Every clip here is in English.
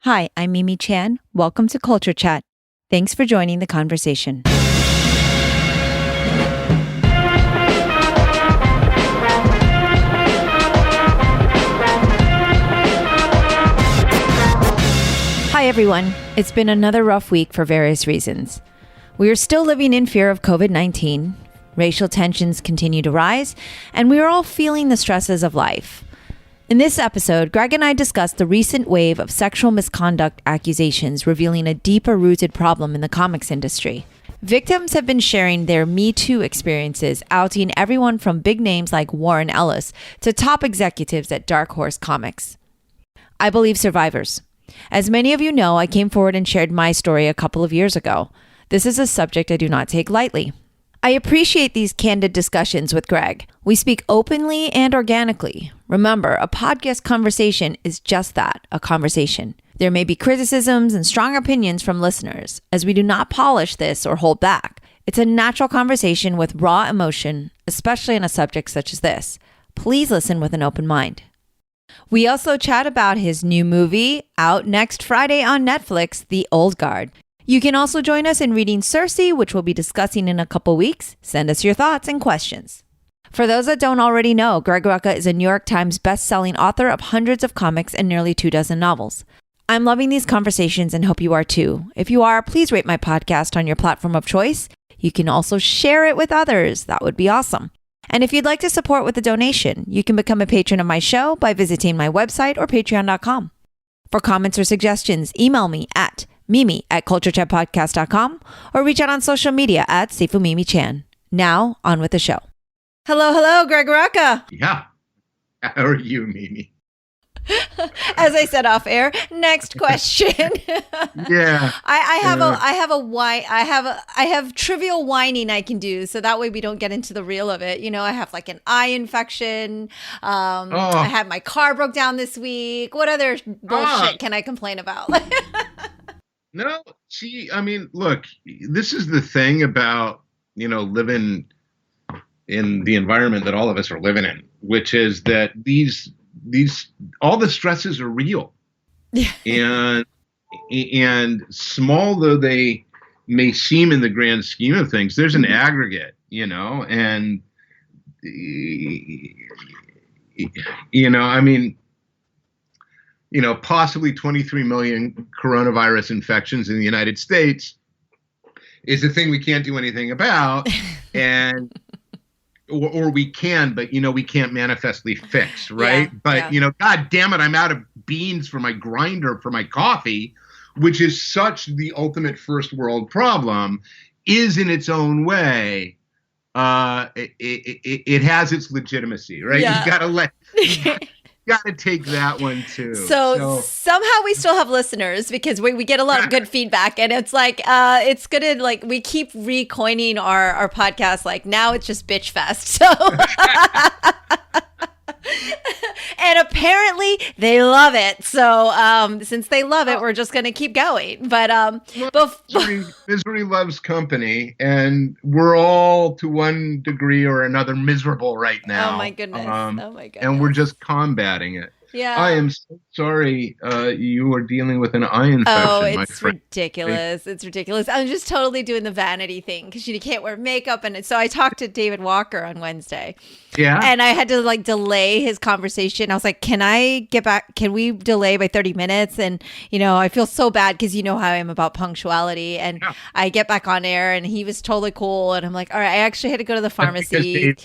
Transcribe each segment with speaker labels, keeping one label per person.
Speaker 1: Hi, I'm Mimi Chan. Welcome to Culture Chat. Thanks for joining the conversation. Hi, everyone. It's been another rough week for various reasons. We are still living in fear of COVID-19. Racial tensions continue to rise, and we are all feeling the stresses of life. In this episode, Greg and I discussed the recent wave of sexual misconduct accusations revealing a deeper-rooted problem in the comics industry. Victims have been sharing their Me Too experiences, outing everyone from big names like Warren Ellis to top executives at Dark Horse Comics. I believe survivors. As many of you know, I came forward and shared my story a couple of years ago. This is a subject I do not take lightly. I appreciate these candid discussions with Greg. We speak openly and organically. Remember, a podcast conversation is just that, a conversation. There may be criticisms and strong opinions from listeners, as we do not polish this or hold back. It's a natural conversation with raw emotion, especially on a subject such as this. Please listen with an open mind. We also chat about his new movie, out next Friday on Netflix, The Old Guard. You can also join us in reading Circe, which we'll be discussing in a couple weeks. Send us your thoughts and questions. For those that don't already know, Greg Rucka is a New York Times best-selling author of hundreds of comics and nearly 24 novels. I'm loving these conversations and hope you are too. If you are, please rate my podcast on your platform of choice. You can also share it with others. That would be awesome. And if you'd like to support with a donation, you can become a patron of my show by visiting my website or patreon.com. For comments or suggestions, email me at mimi@culturechatpodcast.com or reach out on social media at SeifuMimiChan. Now, on with the show. Hello, Greg Rucka.
Speaker 2: Yeah. How are you, Mimi?
Speaker 1: As I said off air, next question.
Speaker 2: Yeah.
Speaker 1: I have trivial whining I can do, so that way we don't get into the real of it. You know, I have like an eye infection. I had my car broke down this week. What other bullshit can I complain about?
Speaker 2: No, see, I mean, look, this is the thing about, living in the environment that all of us are living in, which is that these all the stresses are real. Yeah. And small though they may seem in the grand scheme of things, there's an aggregate, and possibly 23 million coronavirus infections in the United States is a thing we can't do anything about. And or we can, but we can't manifestly fix, right?
Speaker 1: Yeah,
Speaker 2: but God damn it, I'm out of beans for my grinder for my coffee, which is such the ultimate first world problem, is in its own way. It has its legitimacy, right?
Speaker 1: Yeah.
Speaker 2: You got to take that one too.
Speaker 1: So somehow we still have listeners because we get a lot of good feedback, and it's like it's gonna like we keep recoining our podcast. Like now it's just bitch fest. So and apparently they love it. So since they love it, we're just gonna keep going. But
Speaker 2: misery loves company, and we're all to one degree or another miserable right now.
Speaker 1: Oh my goodness!
Speaker 2: And we're just combating it.
Speaker 1: Yeah.
Speaker 2: I am so sorry you are dealing with an eye infection.
Speaker 1: Oh, it's ridiculous. It's ridiculous. I'm just totally doing the vanity thing because you can't wear makeup. And so I talked to David Walker on Wednesday.
Speaker 2: Yeah.
Speaker 1: And I had to like delay his conversation. I was like, can I get back? Can we delay by 30 minutes? And, I feel so bad because you know how I am about punctuality. And yeah. I get back on air and he was totally cool. And I'm like, all right, I actually had to go to the pharmacy.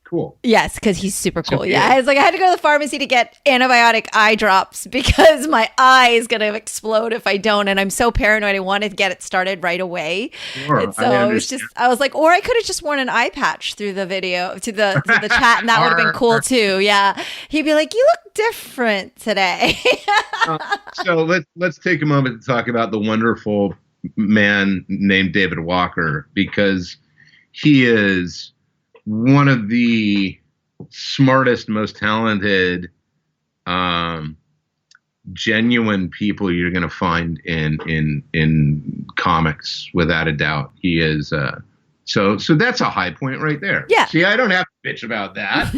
Speaker 2: Cool.
Speaker 1: Yes, because he's super cool. Yeah, I was like, I had to go to the pharmacy to get antibiotic eye drops because my eye is gonna explode if I don't, and I'm so paranoid. I wanted to get it started right away.
Speaker 2: Sure,
Speaker 1: and so it was just, I was like, or I could have just worn an eye patch through the video to the chat, and that would have been cool too. Yeah, he'd be like, you look different today.
Speaker 2: So let's take a moment to talk about the wonderful man named David Walker, because he is one of the smartest, most talented, genuine people you're going to find in comics, without a doubt. He is So that's a high point right there.
Speaker 1: Yeah.
Speaker 2: See, I don't have to bitch about that.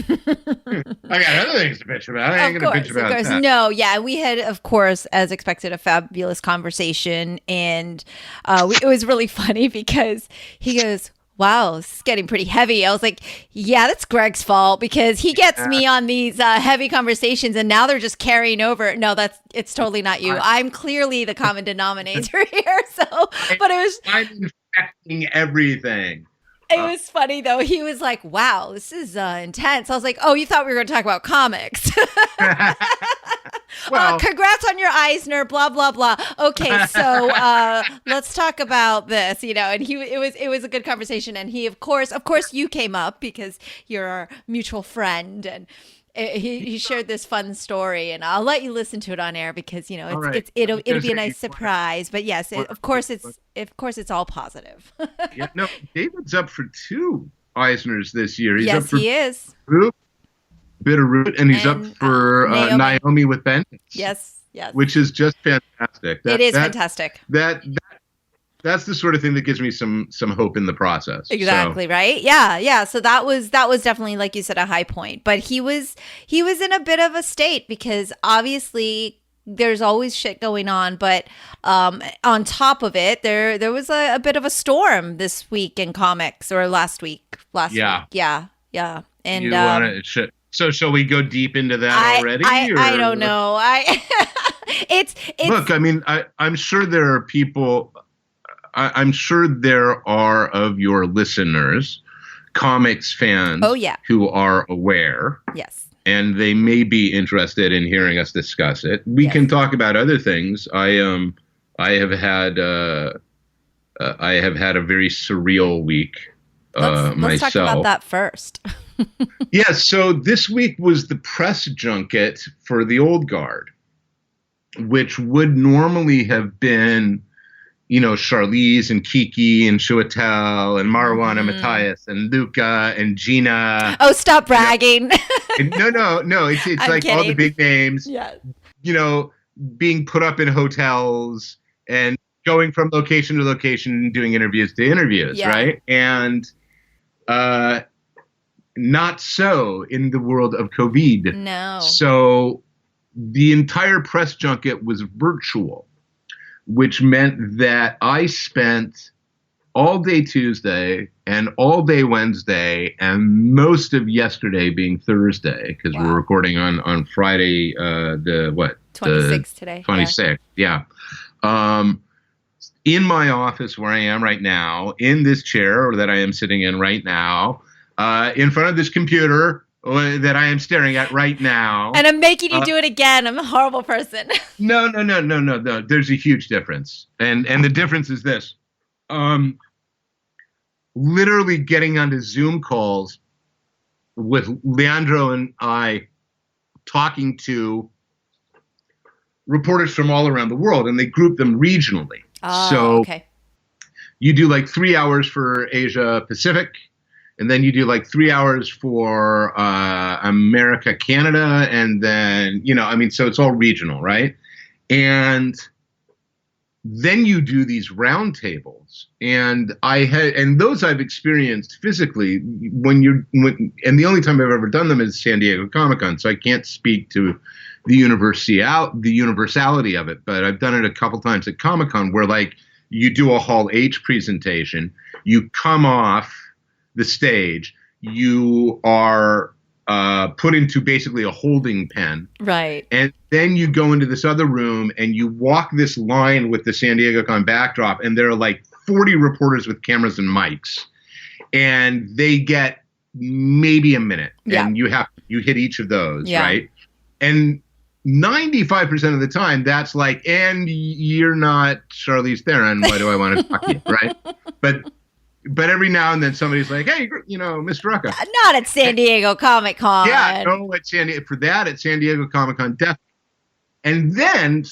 Speaker 2: I got other things to bitch about. I ain't going to bitch about that.
Speaker 1: No, yeah. We had, of course, as expected, a fabulous conversation. And it was really funny because he goes, wow, this is getting pretty heavy. I was like, yeah, that's Greg's fault because he gets me on these heavy conversations and now they're just carrying over. No, it's totally not you. I'm clearly the common denominator here. So, but
Speaker 2: I'm infecting everything.
Speaker 1: It was funny though. He was like, wow, this is intense. I was like, oh, you thought we were going to talk about comics. Well, congrats on your Eisner, blah, blah, blah. Okay, so let's talk about this, and it was a good conversation. And he, of course, you came up because you're our mutual friend and he shared this fun story, and I'll let you listen to it on air because it'll be a nice surprise. But yes, of course it's all positive.
Speaker 2: Yeah, no, David's up for 2 Eisners this year.
Speaker 1: He is.
Speaker 2: Bitterroot, and he's up for Naomi with Vengeance.
Speaker 1: Yes,
Speaker 2: which is just fantastic.
Speaker 1: It is fantastic.
Speaker 2: That's the sort of thing that gives me some hope in the process.
Speaker 1: Exactly, right? Yeah. So that was definitely, like you said, a high point. But he was in a bit of a state because obviously there's always shit going on. But on top of it, there was a bit of a storm this week in comics, or last week. Yeah. And
Speaker 2: you want to So shall we go deep into that already?
Speaker 1: I don't know. It's
Speaker 2: look. I mean, I'm sure there are people. I'm sure there are of your listeners, comics fans.
Speaker 1: Oh, yeah.
Speaker 2: Who are aware.
Speaker 1: Yes.
Speaker 2: And they may be interested in hearing us discuss it. We can talk about other things. I have had a very surreal week myself.
Speaker 1: Let's talk about that first.
Speaker 2: Yeah, so this week was the press junket for the Old Guard, which would normally have been, Charlize and Kiki and Chiwetel and Marwan and Matthias and Luca and Gina.
Speaker 1: Oh, stop bragging.
Speaker 2: No. It's like kidding. All the big names, being put up in hotels and going from location to location and doing interviews to interviews, right? And not so in the world of COVID.
Speaker 1: No.
Speaker 2: So the entire press junket was virtual, which meant that I spent all day Tuesday and all day Wednesday and most of yesterday being Thursday, because we're recording on Friday,
Speaker 1: 26th today.
Speaker 2: 26th, yeah. In my office where I am right now, in this chair that I am sitting in right now, in front of this computer that I am staring at right now.
Speaker 1: And I'm making you do it again. I'm a horrible person.
Speaker 2: No. There's a huge difference. And the difference is this. Literally getting onto Zoom calls with Leandro and I talking to reporters from all around the world, and they group them regionally. So
Speaker 1: okay.
Speaker 2: You do like 3 hours for Asia Pacific, and then you do like 3 hours for America, Canada, and then, so it's all regional, right? And then you do these roundtables, and those I've experienced physically and the only time I've ever done them is San Diego Comic-Con, so I can't speak to the universality of it, but I've done it a couple times at Comic-Con where like you do a Hall H presentation, you come off the stage, you are put into basically a holding pen.
Speaker 1: Right.
Speaker 2: And then you go into this other room and you walk this line with the San Diego Con backdrop, and there are like 40 reporters with cameras and mics. And they get maybe a minute.
Speaker 1: Yeah.
Speaker 2: And you hit each of those, right? And 95% of the time, that's like, and you're not Charlize Theron. Why do I want to talk to you, right? But every now and then somebody's like, hey, Mr. Rucka.
Speaker 1: Not at San Diego Comic-Con.
Speaker 2: Yeah, no, at San Diego Comic-Con, definitely. And then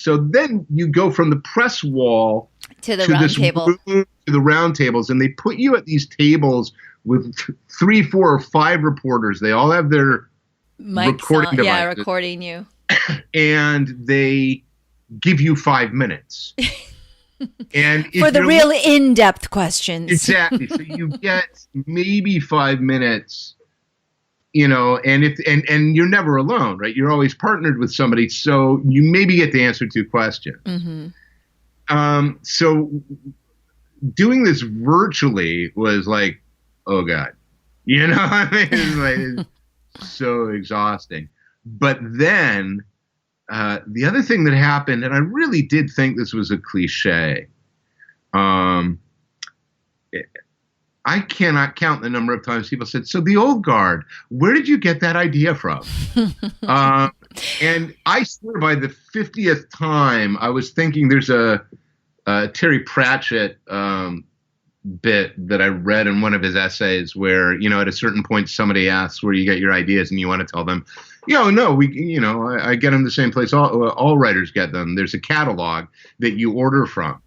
Speaker 2: you go from the press wall
Speaker 1: to the round table.
Speaker 2: To the round tables, and they put you at these tables with 3, 4, or 5 reporters. They all have their
Speaker 1: mics
Speaker 2: recording devices.
Speaker 1: Yeah, recording you.
Speaker 2: And they give you 5 minutes. And
Speaker 1: For
Speaker 2: if
Speaker 1: the
Speaker 2: you're
Speaker 1: real in-depth questions.
Speaker 2: exactly, so you get maybe 5 minutes, and you're never alone, right? You're always partnered with somebody, so you maybe get to answer two questions.
Speaker 1: Mm-hmm.
Speaker 2: So doing this virtually was like, oh God, I mean, it's so exhausting. But then the other thing that happened, and I really did think this was a cliche. Um, I cannot count the number of times people said, "So the old guard, where did you get that idea from?" And I swear, by the 50th time, I was thinking there's a Terry Pratchett bit that I read in one of his essays where, at a certain point, somebody asks where you get your ideas, and you want to tell them, no, I get them the same place all writers get them. There's a catalog that you order from.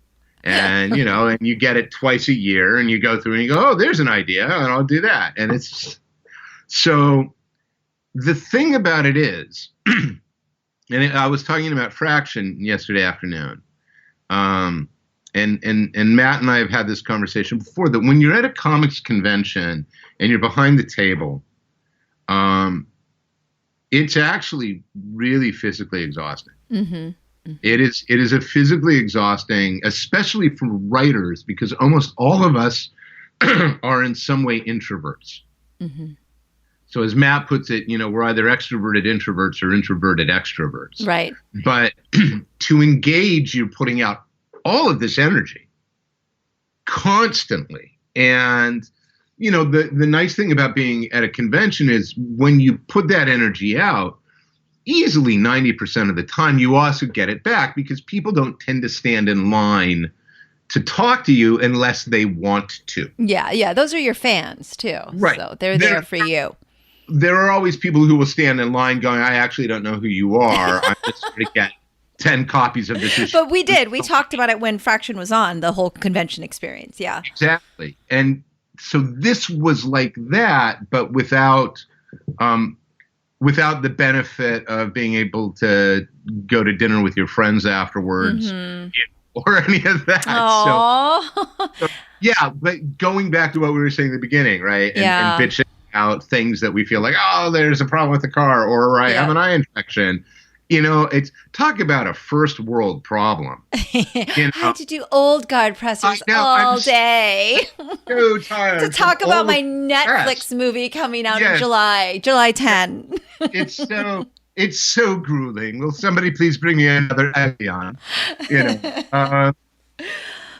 Speaker 2: And, and you get it twice a year, and you go through and you go, oh, there's an idea, and I'll do that. And it's so the thing about it is, I was talking about Fraction yesterday afternoon. And Matt and I have had this conversation before, that when you're at a comics convention and you're behind the table, it's actually really physically exhausting.
Speaker 1: Mm-hmm. Mm-hmm.
Speaker 2: It is a physically exhausting, especially for writers, because almost all of us are in some way introverts.
Speaker 1: Mm-hmm.
Speaker 2: So as Matt puts it, we're either extroverted introverts or introverted extroverts.
Speaker 1: Right.
Speaker 2: But to engage, you're putting out all of this energy constantly. And, the nice thing about being at a convention is when you put that energy out, easily 90% of the time, you also get it back, because people don't tend to stand in line to talk to you unless they want to.
Speaker 1: Yeah, yeah. Those are your fans, too.
Speaker 2: Right.
Speaker 1: So they're there for you.
Speaker 2: There are always people who will stand in line going, I actually don't know who you are. I'm just trying to get 10 copies of this issue.
Speaker 1: But we did. We talked about it when Fraction was on, the whole convention experience. Yeah.
Speaker 2: Exactly. And so this was like that, but without the benefit of being able to go to dinner with your friends afterwards, or any of that. So, yeah, but going back to what we were saying at the beginning, right? And bitching out things that we feel like, oh, there's a problem with the car, or I have an eye infection. It's talk about a first world problem.
Speaker 1: I had to do old guard pressers all day.
Speaker 2: So tired
Speaker 1: to talk about my Netflix movie coming out in July 10.
Speaker 2: It's so grueling. Will somebody please bring me another Evian?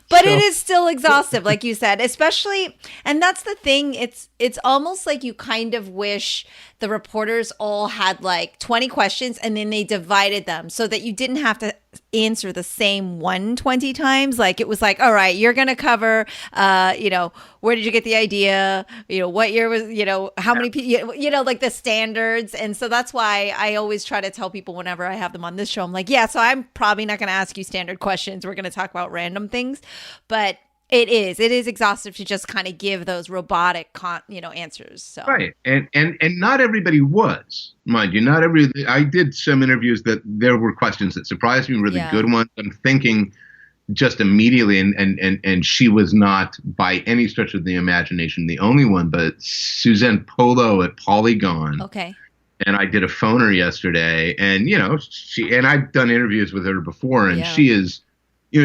Speaker 1: But it is still exhaustive, like you said, especially, and that's the thing. It's almost like you kind of wish the reporters all had like 20 questions and then they divided them so that you didn't have to answer the same one 20 times. Like it was like, all right, you're going to cover, where did you get the idea? What year was, how many people, like the standards. And so that's why I always try to tell people whenever I have them on this show, I'm like, yeah, so I'm probably not going to ask you standard questions. We're going to talk about random things, but it is exhaustive to just kind of give those robotic, answers. So.
Speaker 2: Right. And not everybody was, mind you, I did some interviews that there were questions that surprised me, really good ones. I'm thinking just immediately, and she was not by any stretch of the imagination the only one, but Suzanne Polo at Polygon.
Speaker 1: Okay.
Speaker 2: And I did a phoner yesterday, and, and I've done interviews with her before, and she is,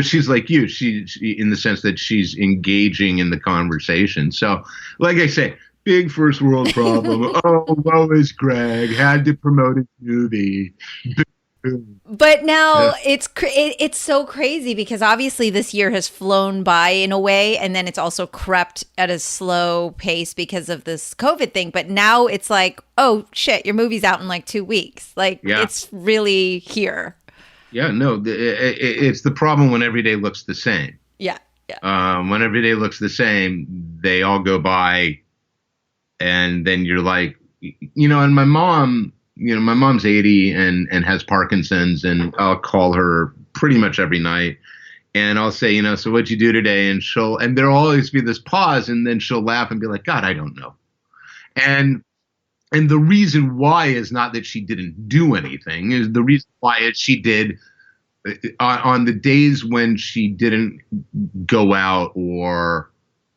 Speaker 2: she's like you. She in the sense that she's engaging in the conversation. So, like I say, big first world problem. Oh, woe is Greg. Had to promote his movie.
Speaker 1: But now it's so crazy because obviously this year has flown by in a way, and then it's also crept at a slow pace because of this COVID thing. But now it's like, oh shit, your movie's out in like 2 weeks. Like it's really here.
Speaker 2: Yeah, no, it's the problem when every day looks the same.
Speaker 1: Yeah, yeah.
Speaker 2: When every day looks the same, they all go by, and then you're like, and my mom's 80 and has Parkinson's, and I'll call her pretty much every night, and I'll say, so what'd you do today? And there'll always be this pause, and then she'll laugh and be like, God, I don't know. And the reason why is not that she didn't do anything. Is the reason why is she did on the days when she didn't go out or,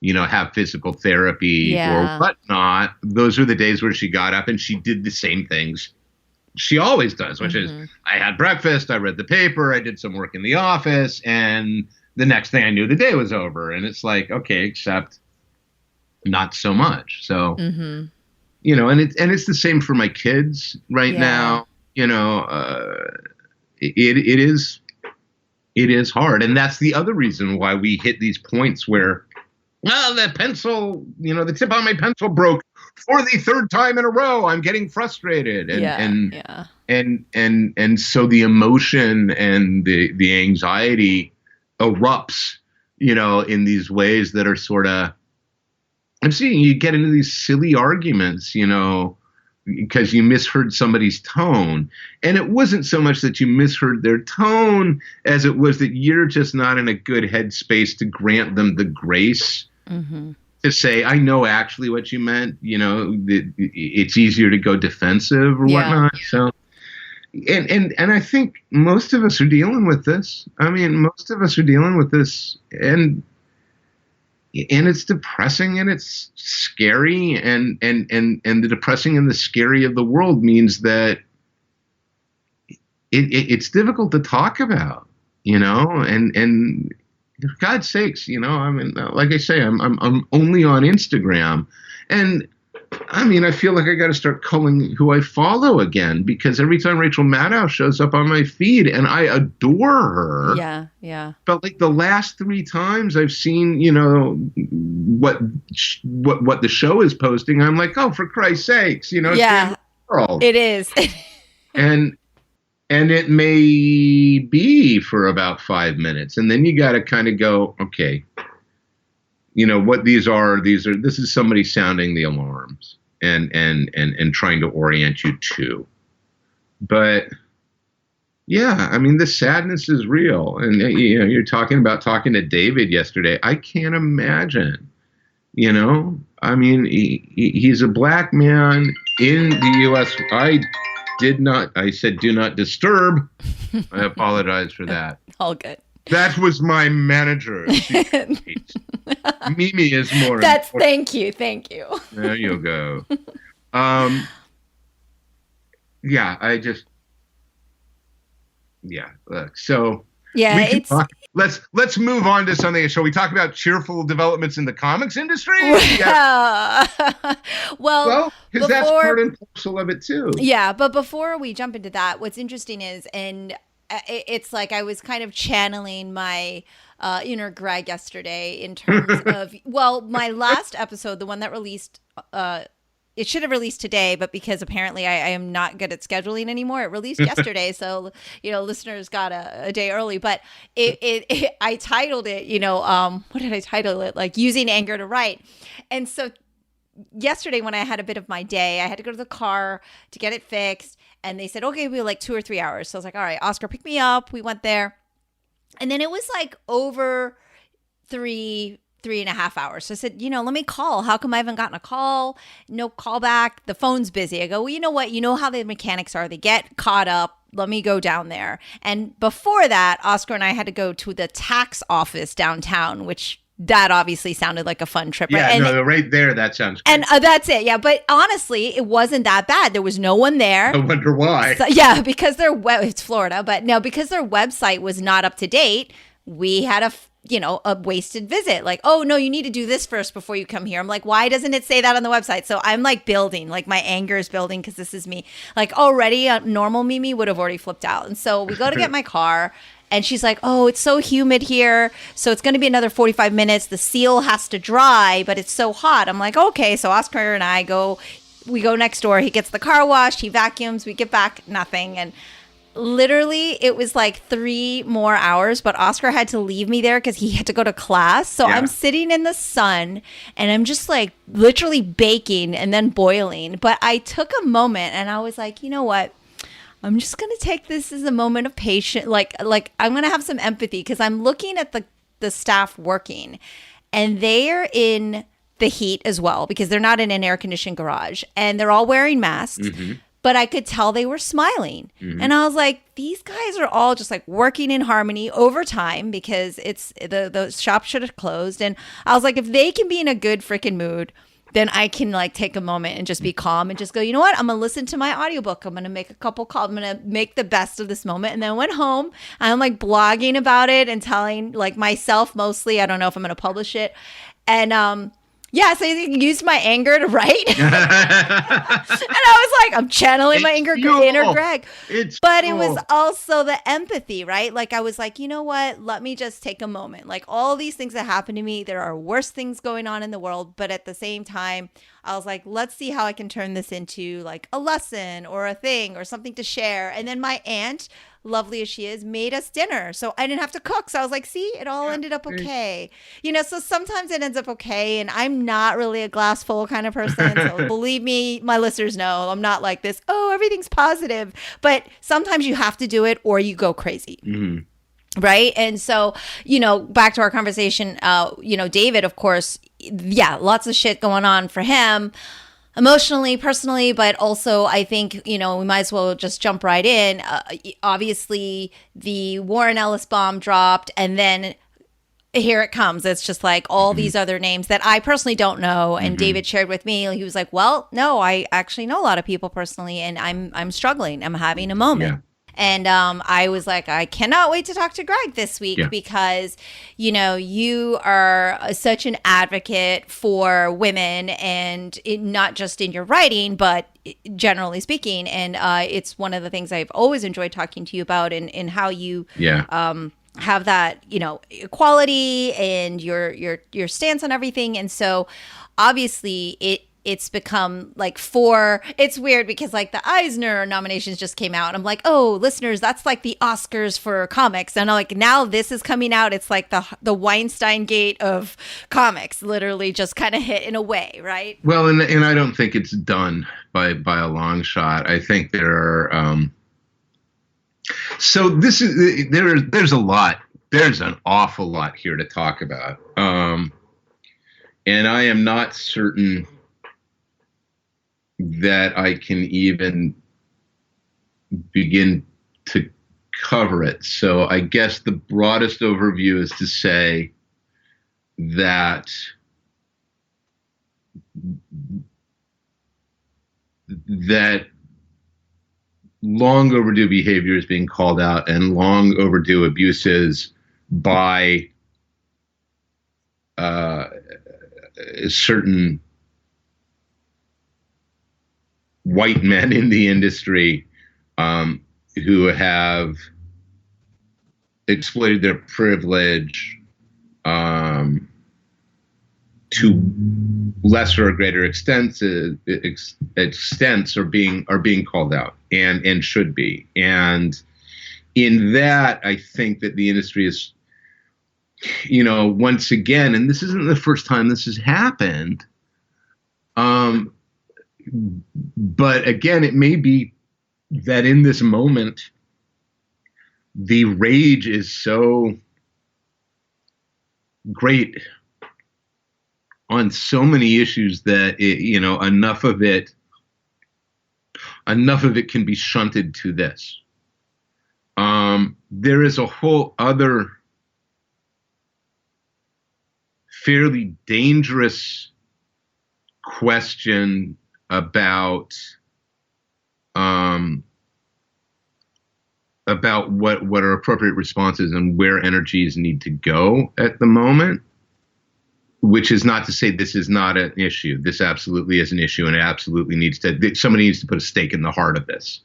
Speaker 2: have physical therapy or
Speaker 1: Yeah.
Speaker 2: whatnot, those are the days where she got up and she did the same things she always does, which is I had breakfast, I read the paper, I did some work in the office, and the next thing I knew, the day was over. And it's like, okay, except not so much. So, and it's the same for my kids right now. It is hard. And that's the other reason why we hit these points where, the pencil, the tip on my pencil broke for the third time in a row. I'm getting frustrated. And so the emotion and the anxiety erupts, in these ways that are sort of, I'm seeing you get into these silly arguments, because you misheard somebody's tone. And it wasn't so much that you misheard their tone as it was that you're just not in a good headspace to grant them the grace to say, I know actually what you meant. It's easier to go defensive or whatnot. So, and I think most of us are dealing with this. I mean, most of us are dealing with this, and it's depressing and it's scary, and the depressing and the scary of the world means that it's difficult to talk about, and for God's sakes, I mean, like I say, I'm only on Instagram, and I mean, I feel like I got to start culling who I follow again, because every time Rachel Maddow shows up on my feed, and I adore her.
Speaker 1: Yeah.
Speaker 2: But like the last 3 times I've seen, what the show is posting, I'm like, oh, for Christ's sakes,
Speaker 1: Yeah, it is.
Speaker 2: And it may be for about 5 minutes, and then you got to kind of go, okay, what these are. This is somebody sounding the alarms and trying to orient you to. But yeah, I mean, the sadness is real. And you're talking about talking to David yesterday. I can't imagine, I mean, he's a black man in the U.S. I said, do not disturb. I apologize for that.
Speaker 1: All good.
Speaker 2: That was my manager. Mimi is more.
Speaker 1: Thank you.
Speaker 2: There you go. Look, so let's move on to something. Shall we talk about cheerful developments in the comics industry?
Speaker 1: Yeah. Well,
Speaker 2: because that's part and parcel of it too.
Speaker 1: Yeah, but before we jump into that, what's interesting is, and it's like I was kind of channeling my inner Greg yesterday in terms of, my last episode, the one that released, it should have released today, but because apparently I am not good at scheduling anymore, it released yesterday. So, listeners got a day early, but I titled it, what did I title it? Like using anger to write. And so yesterday when I had a bit of my day, I had to go to the car to get it fixed. And they said, okay, we'll like 2 or 3 hours. So I was like, all right, Oscar, pick me up. We went there. And then it was like over 3.5 hours. So I said, let me call. How come I haven't gotten a call? No call back. The phone's busy. I go, well, you know what? You know how the mechanics are. They get caught up. Let me go down there. And before that, Oscar and I had to go to the tax office downtown, which that obviously sounded like a fun trip.
Speaker 2: Yeah,
Speaker 1: right?
Speaker 2: no, right there, that sounds great.
Speaker 1: And that's it. Yeah, but honestly, it wasn't that bad. There was no one there.
Speaker 2: I wonder why.
Speaker 1: So, yeah, because it's Florida, but no, because their website was not up to date, we had a wasted visit. Like, oh no, you need to do this first before you come here. I'm like, why doesn't it say that on the website? So I'm like building, like my anger is building because this is me. Like already a normal Mimi would have already flipped out. And so we go to get my car. And she's like, oh, it's so humid here. So it's going to be another 45 minutes. The seal has to dry, but it's so hot. I'm like, okay. So Oscar and I we go next door. He gets the car washed. He vacuums. We get back, nothing. And literally it was like 3 more hours, but Oscar had to leave me there because he had to go to class. So I'm sitting in the sun and I'm just like literally baking and then boiling. But I took a moment and I was like, you know what? I'm just going to take this as a moment of patience. Like I'm going to have some empathy because I'm looking at the staff working and they're in the heat as well because they're not in an air conditioned garage and they're all wearing masks. Mm-hmm. but I could tell they were smiling. And I was like, these guys are all just like working in harmony over time because it's the shop should have closed. And I was like, if they can be in a good freaking mood, then I can like take a moment and just be calm and just go, you know what? I'm going to listen to my audiobook. I'm going to make a couple calls. I'm going to make the best of this moment. And then I went home. I'm like blogging about it and telling like myself mostly. I don't know if I'm going to publish it. And yeah, so I used my anger to write. And I was like, I'm channeling my inner Greg. But it was also the empathy, right? Like I was like, you know what? Let me just take a moment. Like all these things that happen to me, there are worse things going on in the world. But at the same time, I was like, let's see how I can turn this into like a lesson or a thing or something to share. And then my aunt, lovely as she is, made us dinner. So I didn't have to cook. So I was like, see, it all ended up okay. You know, so sometimes it ends up okay. And I'm not really a glass full kind of person. So believe me, my listeners know I'm not like this, oh, everything's positive. But sometimes you have to do it or you go crazy. Right. And so, you know, back to our conversation, you know, David, of course, yeah, lots of shit going on for him emotionally, personally, but also I think, you know, we might as well just jump right in. Obviously, the Warren Ellis bomb dropped and then here it comes. It's just like all these other names that I personally don't know. And David shared with me, he was like, well, no, I actually know a lot of people personally and I'm struggling. I'm having a moment. Yeah. And I was like, I cannot wait to talk to Greg this week because, you know, you are such an advocate for women and not just in your writing, but generally speaking. And it's one of the things I've always enjoyed talking to you about and how you have that, you know, equality and your stance on everything. And so obviously it's become like it's weird because like the Eisner nominations just came out. And I'm like, oh, listeners, that's like the Oscars for comics. And I'm like, now this is coming out. It's like the Weinstein Gate of comics, literally just kind of hit in a way, right?
Speaker 2: Well, and I don't think it's done by a long shot. I think there are, so this is, there's a lot, there's an awful lot here to talk about. And I am not certain that I can even begin to cover it. So I guess the broadest overview is to say that long overdue behavior is being called out and long overdue abuses by certain white men in the industry who have exploited their privilege to lesser or greater extents are being called out and should be. And in that, I think that the industry is, you know, once again, and this isn't the first time this has happened, but again, it may be that in this moment, the rage is so great on so many issues that enough of it can be shunted to this. There is a whole other fairly dangerous question about what are appropriate responses and where energies need to go at the moment, which is not to say this is not an issue. This absolutely is an issue, and it absolutely somebody needs to put a stake in the heart of this.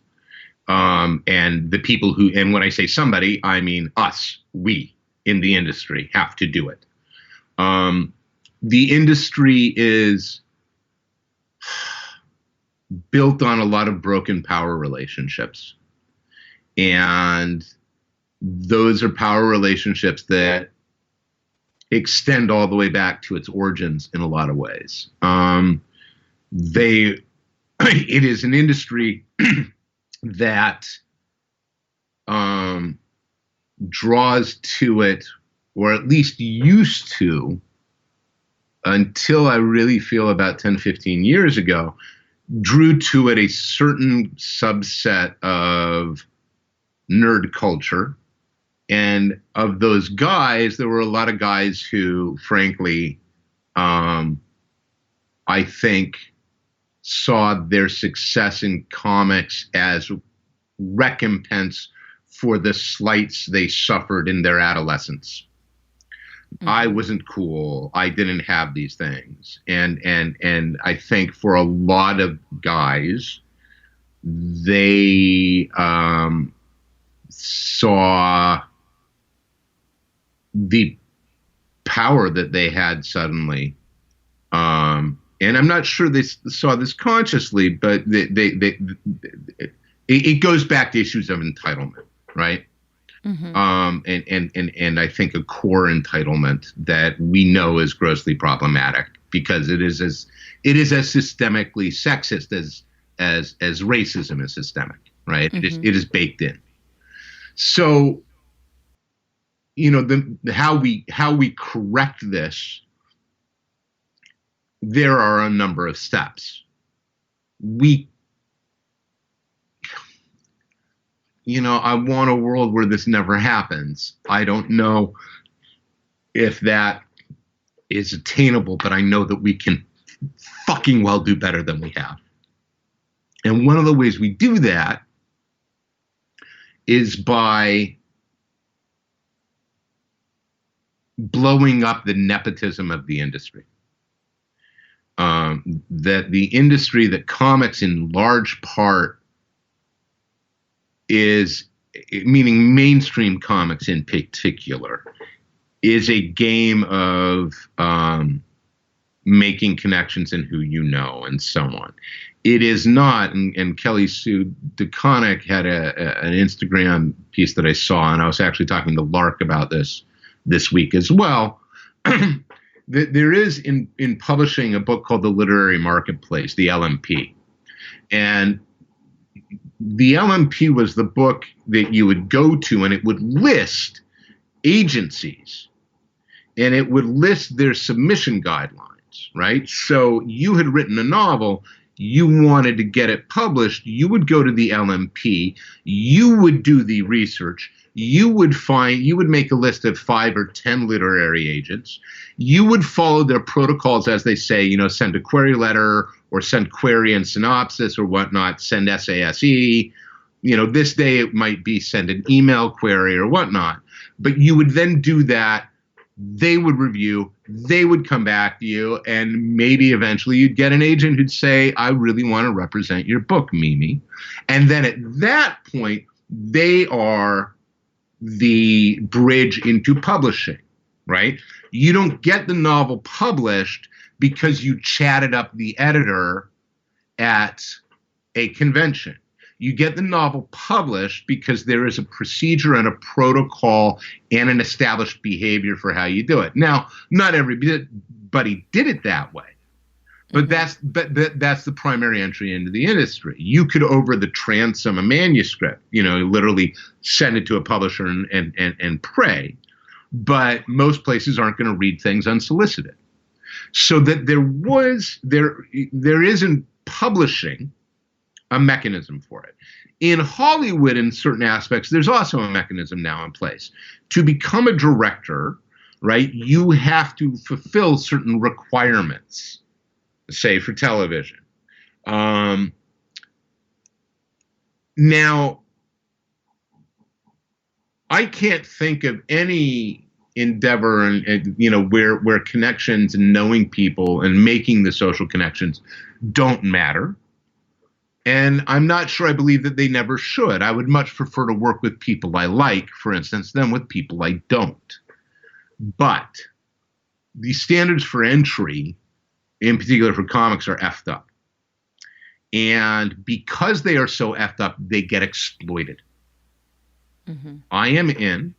Speaker 2: And the people and when I say somebody, I mean us, we in the industry have to do it. The industry is built on a lot of broken power relationships. And those are power relationships that extend all the way back to its origins in a lot of ways. It is an industry that draws to it, or at least used to, until I really feel about 10, 15 years ago, drew to it a certain subset of nerd culture. And of those guys, there were a lot of guys who, frankly, I think saw their success in comics as recompense for the slights they suffered in their adolescence. Mm-hmm. I wasn't cool. I didn't have these things. And I think for a lot of guys, they saw the power that they had suddenly. And I'm not sure they saw this consciously, but it goes back to issues of entitlement, right? Mm-hmm. And I think a core entitlement that we know is grossly problematic because it is as systemically sexist as racism is systemic, right? Mm-hmm. It is baked in. So, how we correct this. There are a number of steps. I want a world where this never happens. I don't know if that is attainable, but I know that we can fucking well do better than we have. And one of the ways we do that is by blowing up the nepotism of the industry. That the industry, that comics in large part is, meaning mainstream comics in particular, is a game of making connections in who you know and so on. It is not, and Kelly Sue DeConnick had an Instagram piece that I saw, and I was actually talking to Lark about this week as well. There is in publishing a book called The Literary Marketplace, the LMP. And the LMP was the book that you would go to, and it would list agencies, and it would list their submission guidelines, right? So you had written a novel, you wanted to get it published, you would go to the LMP, you would do the research, you would make a list of 5 or 10 literary agents. You would follow their protocols as they say, send a query letter or send query and synopsis or whatnot, send SASE. This day it might be send an email query or whatnot. But you would then do that. They would review, they would come back to you, and maybe eventually you'd get an agent who'd say, I really want to represent your book, Mimi. And then at that point, they are the bridge into publishing, right? You don't get the novel published because you chatted up the editor at a convention. You get the novel published because there is a procedure and a protocol and an established behavior for how you do it. Now, not everybody did it that way, but that's the primary entry into the industry. You could over the transom a manuscript, literally send it to a publisher and pray. But most places aren't going to read things unsolicited. So that there is in publishing a mechanism for it. In Hollywood, in certain aspects, there's also a mechanism now in place. To become a director, right, you have to fulfill certain requirements, say for television. Now, I can't think of any endeavor and where connections and knowing people and making the social connections don't matter. And I'm not sure I believe that they never should. I would much prefer to work with people I like, for instance, than with people I don't. But the standards for entry, in particular for comics, are effed up. And because they are so effed up, they get exploited. Mm-hmm. I am in.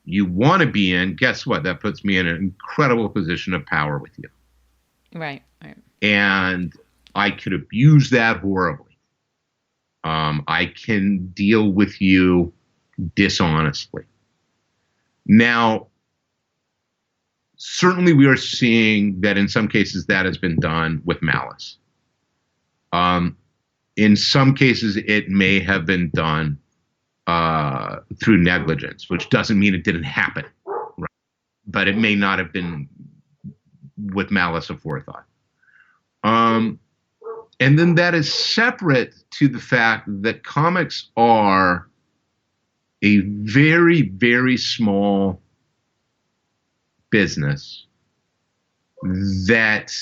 Speaker 2: You want to be in. Guess what? That puts me in an incredible position of power with you.
Speaker 1: Right.
Speaker 2: And I could abuse that horribly. I can deal with you dishonestly. Now, certainly we are seeing that in some cases that has been done with malice. Um, in some cases, it may have been done through negligence, which doesn't mean it didn't happen, right? But it may not have been with malice aforethought. Um, and then that is separate to the fact that comics are a very, very small business that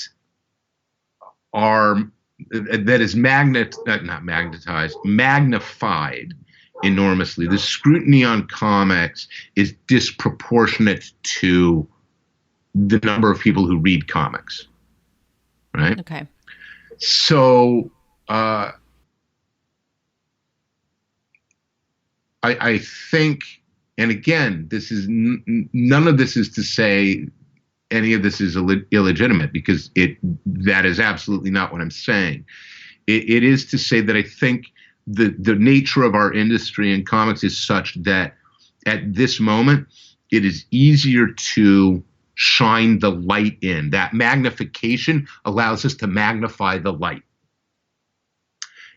Speaker 2: are that is not magnetized, magnified enormously. The scrutiny on comics is disproportionate to the number of people who read comics, right?
Speaker 1: Okay.
Speaker 2: So I think, and again, this is none of this is to say any of this is illegitimate, because that is absolutely not what I'm saying. It is to say that I think the nature of our industry in comics is such that at this moment it is easier to shine the light in. That magnification allows us to magnify the light.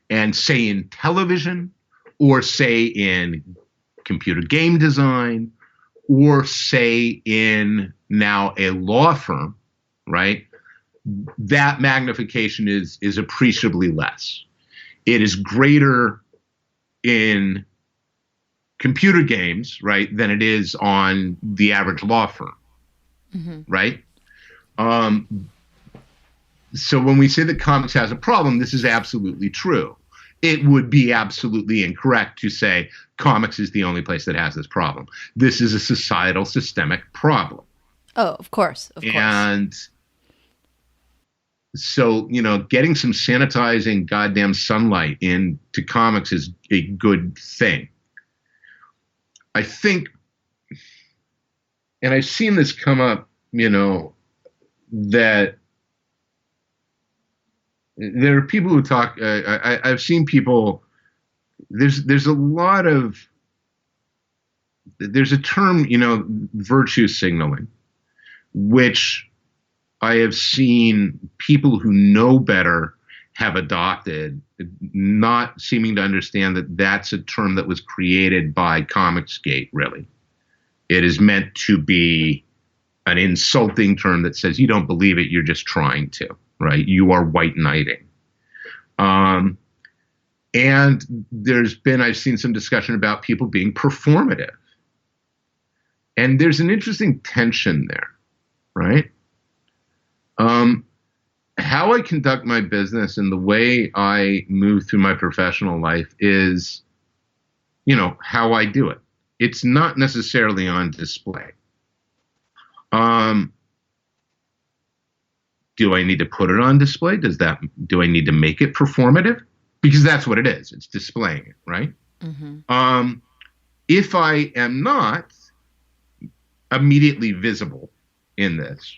Speaker 2: And say in television, or say in computer game design, or say in now a law firm, right? That magnification is appreciably less. It is greater in computer games, right, than it is on the average law firm, right? So when we say that comics has a problem, this is absolutely true. It would be absolutely incorrect to say comics is the only place that has this problem. This is a societal, systemic problem.
Speaker 1: Oh, of course. Of course.
Speaker 2: And so, getting some sanitizing goddamn sunlight into comics is a good thing. I think, and I've seen this come up, that there are people who talk. I've seen people. There's a lot of. There's a term, virtue signaling, which I have seen people who know better have adopted, not seeming to understand that that's a term that was created by Comicsgate. Really, it is meant to be an insulting term that says you don't believe it, you're just trying to. Right, you are white knighting, and I've seen some discussion about people being performative, and there's an interesting tension there, right? How I conduct my business and the way I move through my professional life is, how I do it. It's not necessarily on display. Do I need to put it on display? Do I need to make it performative? Because that's what it is. It's displaying it, right? Mm-hmm. If I am not immediately visible in this,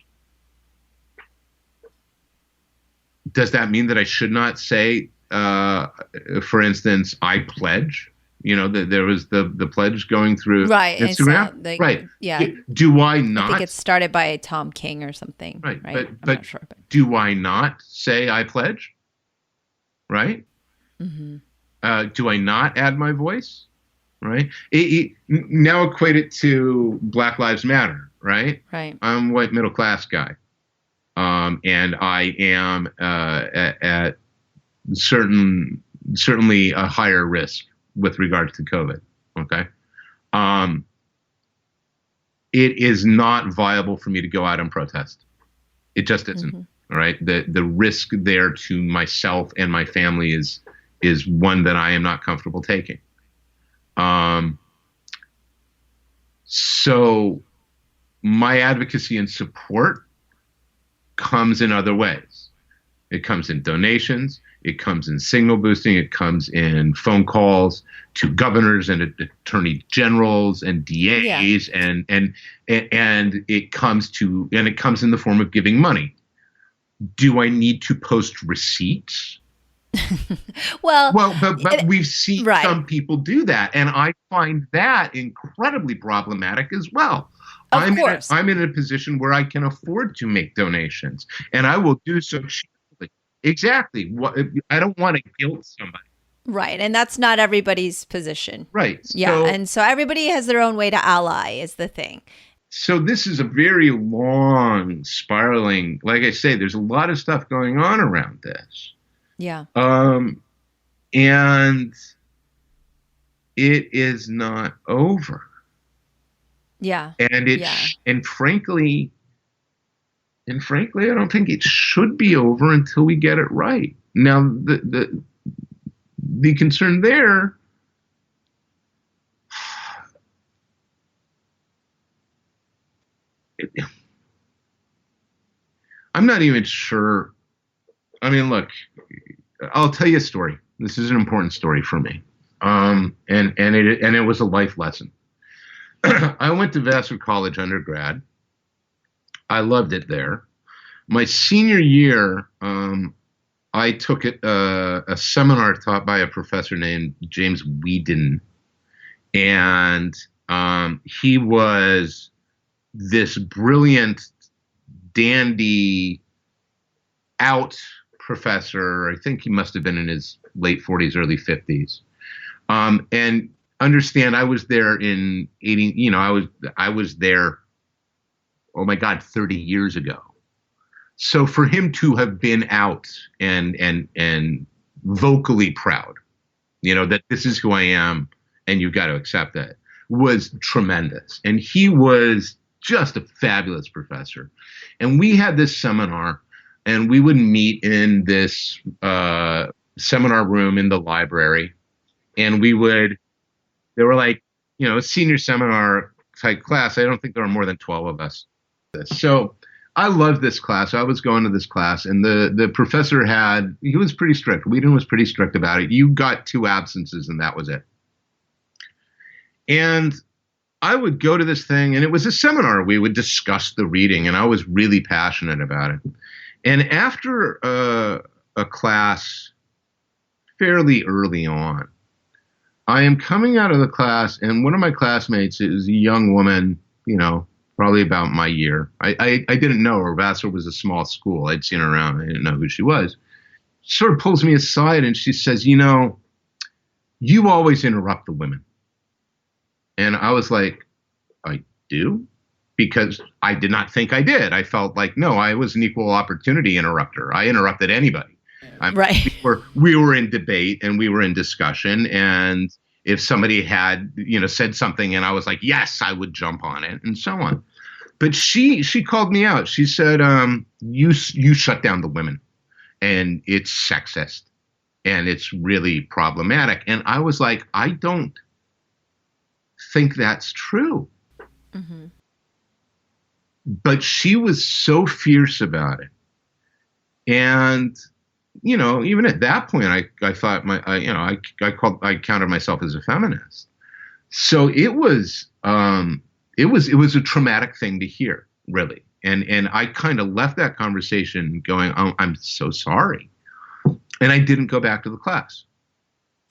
Speaker 2: does that mean that I should not say, for instance, I pledge? There was the pledge going through Instagram. Right.
Speaker 1: Yeah.
Speaker 2: Do I not?
Speaker 1: I think it started by Tom King or something.
Speaker 2: Right.
Speaker 1: I'm
Speaker 2: But
Speaker 1: not sure. But
Speaker 2: do I not say I pledge? Right.
Speaker 1: Mm-hmm.
Speaker 2: Do I not add my voice? Right. Now equate it to Black Lives Matter. Right.
Speaker 1: Right.
Speaker 2: I'm a white middle class guy. And I am at certainly a higher risk with regard to COVID. Okay. It is not viable for me to go out and protest. It just isn't. Mm-hmm. All right. The risk there to myself and my family is one that I am not comfortable taking. So my advocacy and support comes in other ways. It comes in donations. It comes in signal boosting. It comes in phone calls to governors and attorney generals and DAs, and it comes in the form of giving money. Do I need to post receipts?
Speaker 1: Well,
Speaker 2: but we've seen some people do that, and I find that incredibly problematic as well. I'm in a position where I can afford to make donations, and I will do so cheaply. exactly. I don't want to guilt somebody.
Speaker 1: Right. And that's not everybody's position.
Speaker 2: Right.
Speaker 1: Yeah. And so everybody has their own way to ally, is the thing.
Speaker 2: So this is a very long spiraling. Like I say, there's a lot of stuff going on around this.
Speaker 1: Yeah.
Speaker 2: And it is not over.
Speaker 1: Yeah.
Speaker 2: And frankly, I don't think it should be over until we get it right. Now, the concern there, I'm not even sure. I mean, look, I'll tell you a story. This is an important story for me. And it was a life lesson. I went to Vassar College undergrad. I loved it there. My senior year, I took a seminar taught by a professor named James Whedon, and he was this brilliant, dandy, out professor. I think he must have been in his late 40s, early 50s. And understand, I was there in 80. I was there. Oh my God, 30 years ago. So for him to have been out and vocally proud, that this is who I am and you've got to accept that, was tremendous. And he was just a fabulous professor. And we had this seminar, and we would meet in this seminar room in the library. And they were like, a senior seminar type class. I don't think there were more than 12 of us. So I loved this class. I was going to this class, and the professor he was pretty strict. Whedon was pretty strict about it. You got 2 absences, and that was it. And I would go to this thing, and it was a seminar. We would discuss the reading, and I was really passionate about it. And after a class fairly early on, I am coming out of the class, and one of my classmates is a young woman, probably about my year. I didn't know her. Vassar was a small school. I'd seen her around. I didn't know who she was. She sort of pulls me aside and she says, you always interrupt the women. And I was like, I do? Because I did not think I did. I felt like, no, I was an equal opportunity interrupter. I interrupted anybody.
Speaker 1: Right.
Speaker 2: We were in debate and we were in discussion. And if somebody had, said something and I was like, yes, I would jump on it and so on. But she called me out. She said, you shut down the women and it's sexist and it's really problematic. And I was like, I don't think that's true. Mm-hmm. But she was so fierce about it. And even at that point, I thought I counted myself as a feminist. So it was a traumatic thing to hear, really. And I kind of left that conversation going, oh, I'm so sorry. And I didn't go back to the class.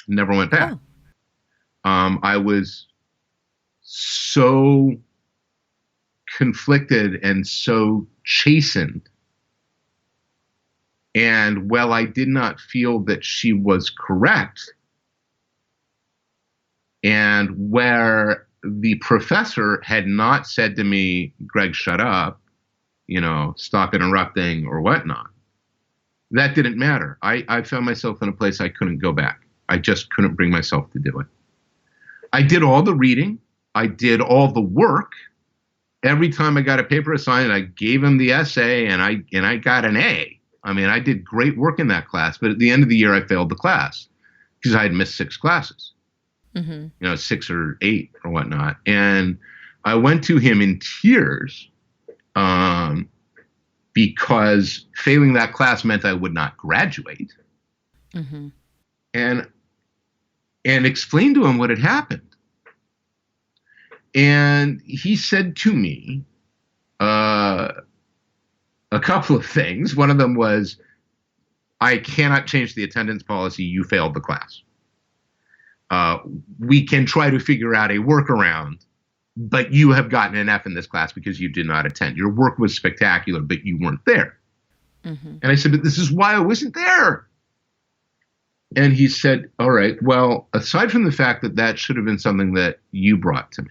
Speaker 2: Never went back. Oh. I was so conflicted and so chastened. And while I did not feel that she was correct, and where the professor had not said to me, Greg, shut up, stop interrupting or whatnot, that didn't matter. I found myself in a place I couldn't go back. I just couldn't bring myself to do it. I did all the reading. I did all the work. Every time I got a paper assigned, I gave him the essay and I got an A. I mean, I did great work in that class, but at the end of the year, I failed the class because I had missed 6 classes, 6 or 8 or whatnot. And I went to him in tears because failing that class meant I would not graduate. Mm-hmm. And explained to him what had happened. And he said to me, a couple of things. One of them was, I cannot change the attendance policy. You failed the class. We can try to figure out a workaround, but you have gotten an F in this class because you did not attend. Your work was spectacular, but you weren't there.
Speaker 1: Mm-hmm.
Speaker 2: And I said, but this is why I wasn't there. And he said, all right, well, aside from the fact that that should have been something that you brought to me,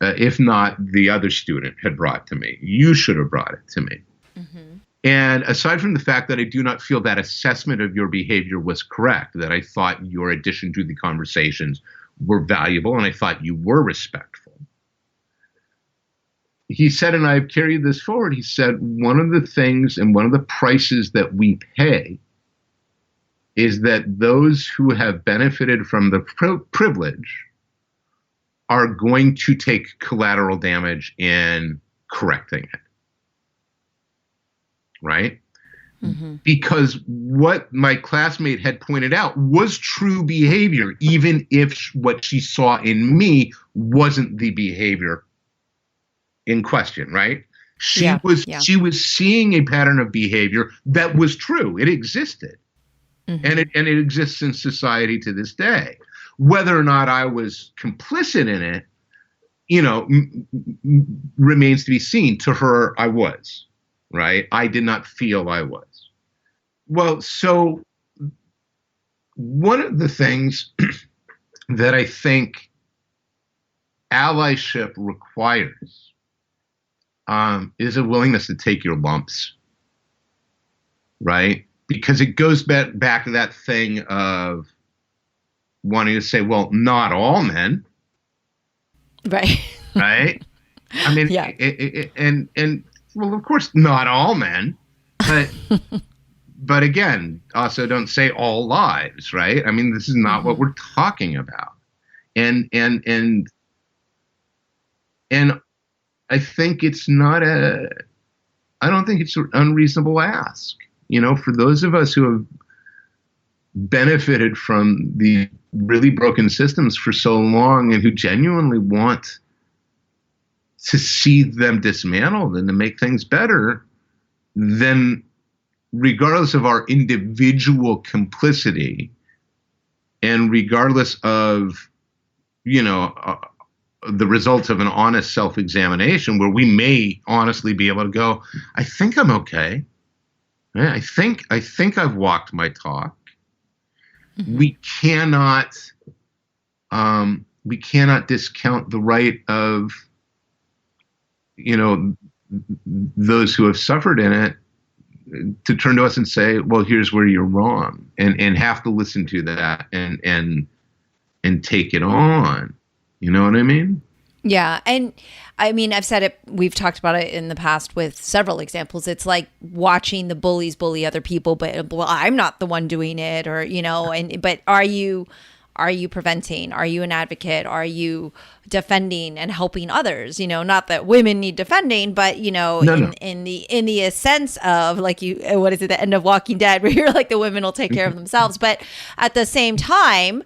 Speaker 2: if not the other student had brought to me, you should have brought it to me.
Speaker 1: Mm-hmm.
Speaker 2: And aside from the fact that I do not feel that assessment of your behavior was correct, that I thought your addition to the conversations were valuable and I thought you were respectful. He said, and I've carried this forward, he said, one of the things and one of the prices that we pay is that those who have benefited from the privilege are going to take collateral damage in correcting it. Right?
Speaker 1: Mm-hmm.
Speaker 2: Because what my classmate had pointed out was true behavior, even if what she saw in me wasn't the behavior in question, right? She was seeing a pattern of behavior that was true. It existed.
Speaker 1: Mm-hmm.
Speaker 2: And it exists in society to this day. Whether or not I was complicit in it, remains to be seen. To her, I was. Right? I did not feel I was. Well, so one of the things that I think allyship requires is a willingness to take your lumps, right? Because it goes back to that thing of wanting to say, well, not all men.
Speaker 1: Right.
Speaker 2: Right? I mean,
Speaker 1: yeah.
Speaker 2: And well, of course, not all men, but again, also don't say all lives, right? I mean, this is not what we're talking about. And I think it's I don't think it's an unreasonable ask, for those of us who have benefited from the really broken systems for so long and who genuinely want to see them dismantled and to make things better, then regardless of our individual complicity and regardless of, the results of an honest self-examination where we may honestly be able to go, I think I'm okay. I think I've walked my talk. Mm-hmm. We cannot discount the right of, those who have suffered in it to turn to us and say, well, here's where you're wrong, and have to listen to that and take it on. You know what I mean?
Speaker 1: Yeah. And I mean, I've said it, we've talked about it in the past with several examples. It's like watching the bullies bully other people, but well, I'm not the one doing it, or, but are you preventing? Are you an advocate? Are you defending and helping others? Not that women need defending, but in the sense of like what is it, the end of Walking Dead, where you're like the women will take care of themselves, but at the same time,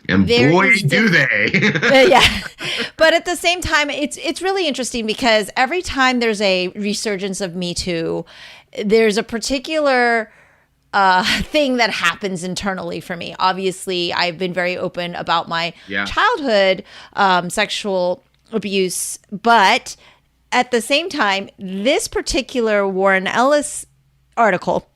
Speaker 2: and boy, do they.
Speaker 1: Yeah. But at the same time, it's really interesting because every time there's a resurgence of Me Too, there's a particular thing that happens internally for me. Obviously, I've been very open about my childhood sexual abuse, but at the same time, this particular Warren Ellis article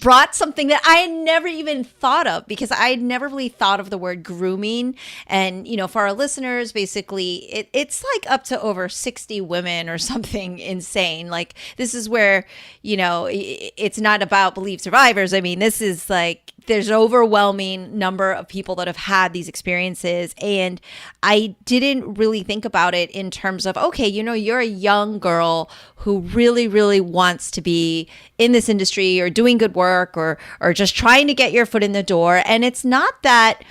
Speaker 1: brought something that I had never even thought of, because I had never really thought of the word grooming. And, for our listeners, basically, it's like up to over 60 women or something insane. Like, this is where, it's not about Believe Survivors. I mean, this is like, there's an overwhelming number of people that have had these experiences. And I didn't really think about it in terms of, okay, you're a young girl who really, really wants to be in this industry or doing good work or just trying to get your foot in the door. And it's not that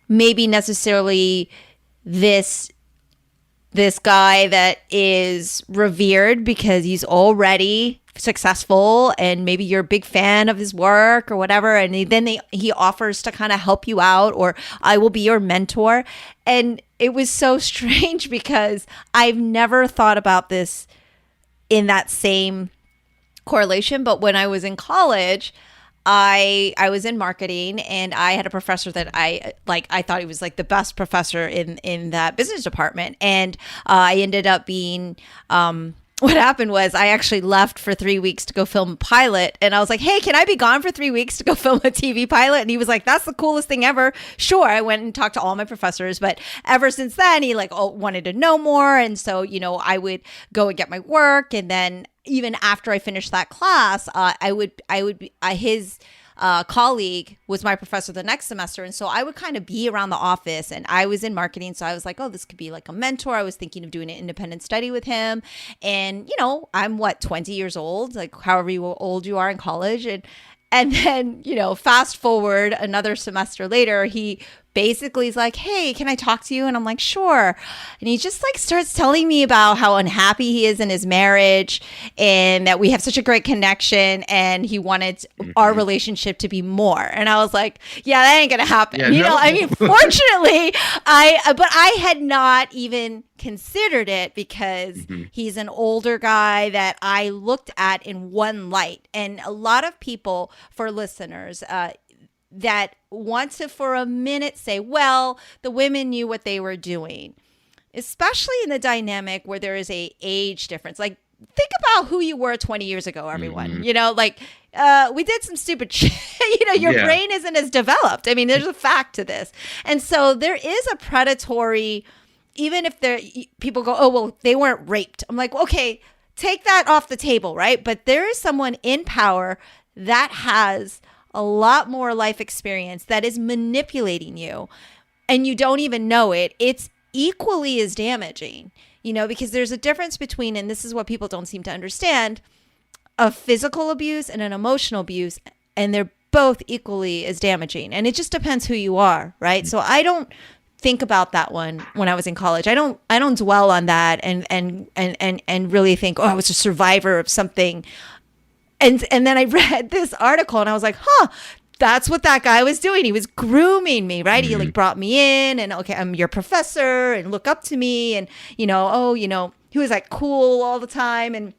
Speaker 1: maybe necessarily this guy that is revered because he's already successful and maybe you're a big fan of his work or whatever, and he offers to kind of help you out, or I will be your mentor. And it was so strange because I've never thought about this in that same correlation. But when I was in college, I was in marketing, and I had a professor that I thought he was like the best professor in that business department. And I ended up being what happened was I actually left for 3 weeks to go film a pilot. And I was like, hey, can I be gone for 3 weeks to go film a TV pilot? And he was like, that's the coolest thing ever. Sure. I went and talked to all my professors. But ever since then, he wanted to know more. And so, I would go and get my work. And then even after I finished that class, his colleague was my professor the next semester. And so I would kind of be around the office, and I was in marketing. So I was like, oh, this could be like a mentor. I was thinking of doing an independent study with him. And, I'm 20 years old, like however old you are in college. And then, fast forward another semester later, he basically is like, hey, can I talk to you? And I'm like, sure. And he just starts telling me about how unhappy he is in his marriage and that we have such a great connection, and he wanted our relationship to be more. And I was like, yeah, that ain't gonna happen.
Speaker 2: Yeah,
Speaker 1: Fortunately, I had not even considered it because he's an older guy that I looked at in one light. And a lot of people, for listeners, that want to for a minute say, well, the women knew what they were doing, especially in the dynamic where there is a age difference. Like, think about who you were 20 years ago, everyone. We did some stupid shit. Your brain isn't as developed. I mean, there's a fact to this. And so there is a predatory, even if people go, oh, well, they weren't raped. I'm like, okay, take that off the table, right? But there is someone in power that has a lot more life experience that is manipulating you, and you don't even know it. It's equally as damaging, because there's a difference between, and this is what people don't seem to understand, a physical abuse and an emotional abuse, and they're both equally as damaging. And it just depends who you are, right? So I don't think about that one when I was in college. I don't dwell on that and really think, oh, I was a survivor of something. And then I read this article and I was like, that's what that guy was doing. He was grooming me, right? He brought me in and, okay, I'm your professor and look up to me. And, he was cool all the time. And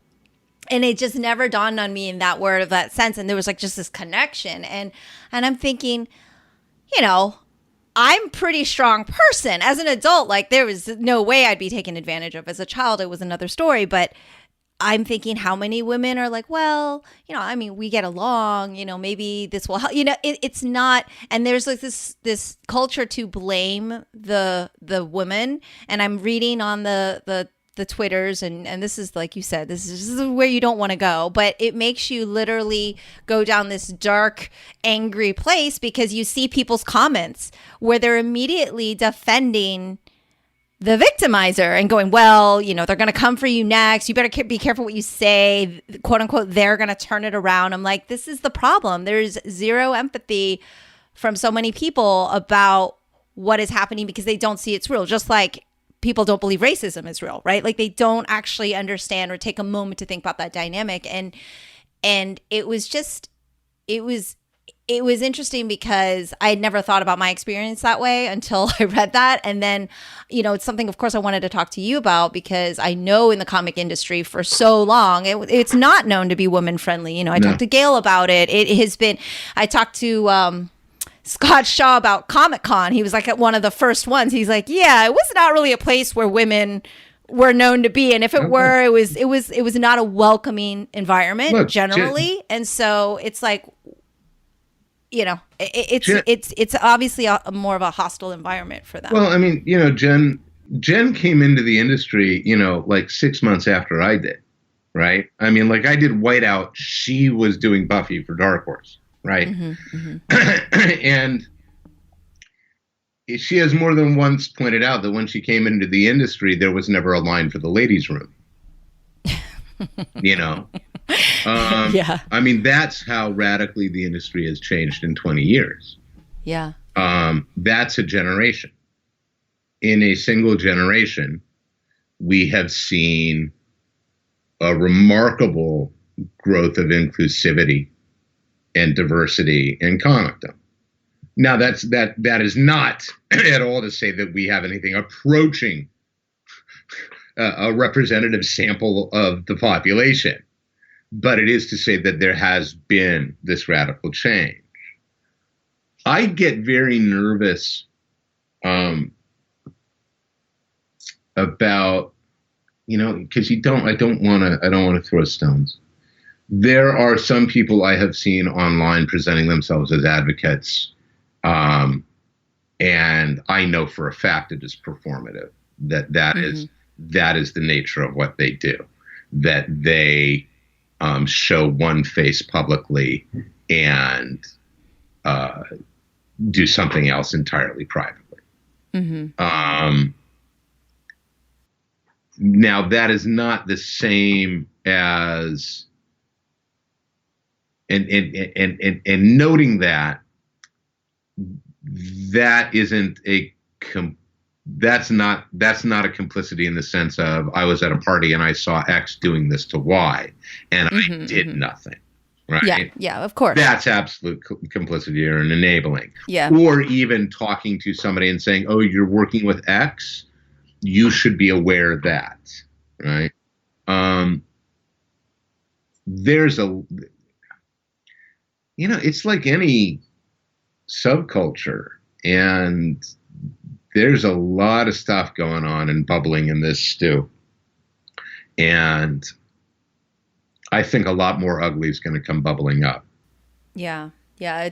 Speaker 1: it just never dawned on me in that word of that sense. And there was just this connection. And I'm thinking, I'm a pretty strong person. As an adult, there was no way I'd be taken advantage of. As a child, it was another story. But I'm thinking, how many women are like, well, we get along, maybe this will help. It's not. And there's this culture to blame the woman. And I'm reading on the Twitters, and this is, like you said, this is where you don't want to go, but it makes you literally go down this dark, angry place because you see people's comments where they're immediately defending the victimizer and going, well, they're going to come for you next. You better be careful what you say, quote unquote, they're going to turn it around. I'm like, this is the problem. There's zero empathy from so many people about what is happening because they don't see it's real. Just like people don't believe racism is real, right? They don't actually understand or take a moment to think about that dynamic. And it was interesting because I had never thought about my experience that way until I read that. And then, it's something, of course, I wanted to talk to you about because I know in the comic industry for so long, it's not known to be woman friendly. I talked to Gail about it. I talked to Scott Shaw about Comic-Con. He was at one of the first ones. He's like, yeah, it was not really a place where women were known to be. And if it were, it was not a welcoming environment generally. And so it's it's obviously more of a hostile environment for them.
Speaker 2: Well, Jen came into the industry, 6 months after I did, right? I did Whiteout. She was doing Buffy for Dark Horse, right? And she has more than once pointed out that when she came into the industry, there was never a line for the ladies' room.
Speaker 1: Yeah.
Speaker 2: That's how radically the industry has changed in 20 years.
Speaker 1: Yeah.
Speaker 2: That's a generation. In a single generation, we have seen a remarkable growth of inclusivity and diversity in comicdom. Now, that is not at all to say that we have anything approaching a representative sample of the population. But it is to say that there has been this radical change. I get very nervous about because I don't want to throw stones. There are some people I have seen online presenting themselves as advocates, um, and I know for a fact it is performative.
Speaker 1: Mm-hmm.
Speaker 2: That is the nature of what they do. That they show one face publicly and uh, do something else entirely privately.
Speaker 1: Mm-hmm.
Speaker 2: Now that is not the same as and noting that that isn't a that's not a complicity in the sense of I was at a party and I saw X doing this to Y and I
Speaker 1: Mm-hmm.
Speaker 2: did
Speaker 1: Mm-hmm.
Speaker 2: nothing. Right.
Speaker 1: Yeah. Yeah. Of course.
Speaker 2: That's absolute complicity or an enabling.
Speaker 1: Yeah.
Speaker 2: Or even talking to somebody and saying, oh, you're working with X. You should be aware of that. Right. Um, there's a, it's like any subculture. And there's a lot of stuff going on and bubbling in this stew. And I think a lot more ugly is going to come bubbling up.
Speaker 1: Yeah. Yeah.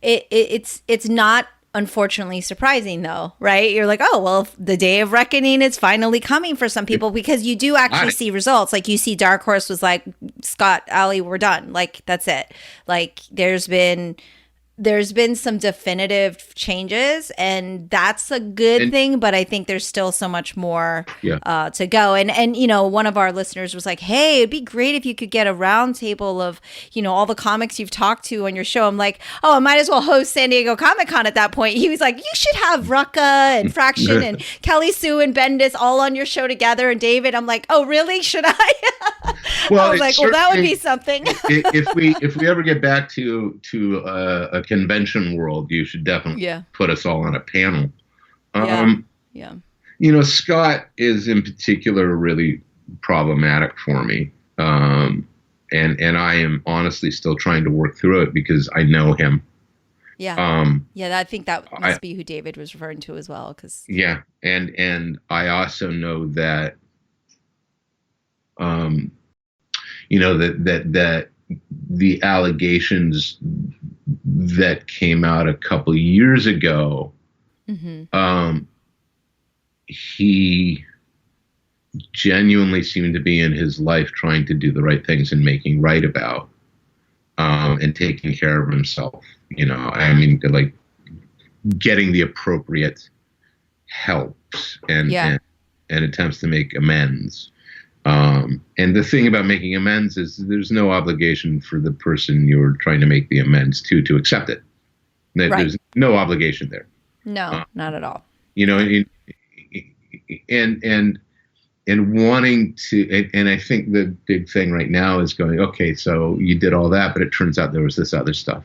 Speaker 1: It's not unfortunately surprising though, right? You're like, oh, well, the day of reckoning is finally coming for some people because you do actually see results. Like you see Dark Horse was like, Scott, Allie, we're done. Like, that's it. Like there's been some definitive changes and that's a good thing, but I think there's still so much more to go. And one of our listeners was like, hey, it'd be great if you could get a roundtable of all the comics you've talked to on your show. I'm like, oh, I might as well host San Diego Comic-Con at that point. He was like, you should have Rucka and Fraction and Kelly Sue and Bendis all on your show together, and David. I'm like, oh, really? Should I?
Speaker 2: Well,
Speaker 1: I was like, well, that would be something.
Speaker 2: if we ever get back to a convention world, you should definitely put us all on a panel.
Speaker 1: Yeah.
Speaker 2: Scott is in particular really problematic for me. And I am honestly still trying to work through it because I know him.
Speaker 1: Yeah. I think that must be who David was referring to as well.
Speaker 2: And I also know that, that the allegations that came out a couple of years ago, he genuinely seemed to be in his life trying to do the right things and making right about, and taking care of himself. I mean, like getting the appropriate helps and attempts to make amends. And the thing about making amends is there's no obligation for the person you're trying to make the amends to accept it. There's no obligation there.
Speaker 1: No, not at all.
Speaker 2: And wanting to, and I think the big thing right now is going, okay, so you did all that, but it turns out there was this other stuff.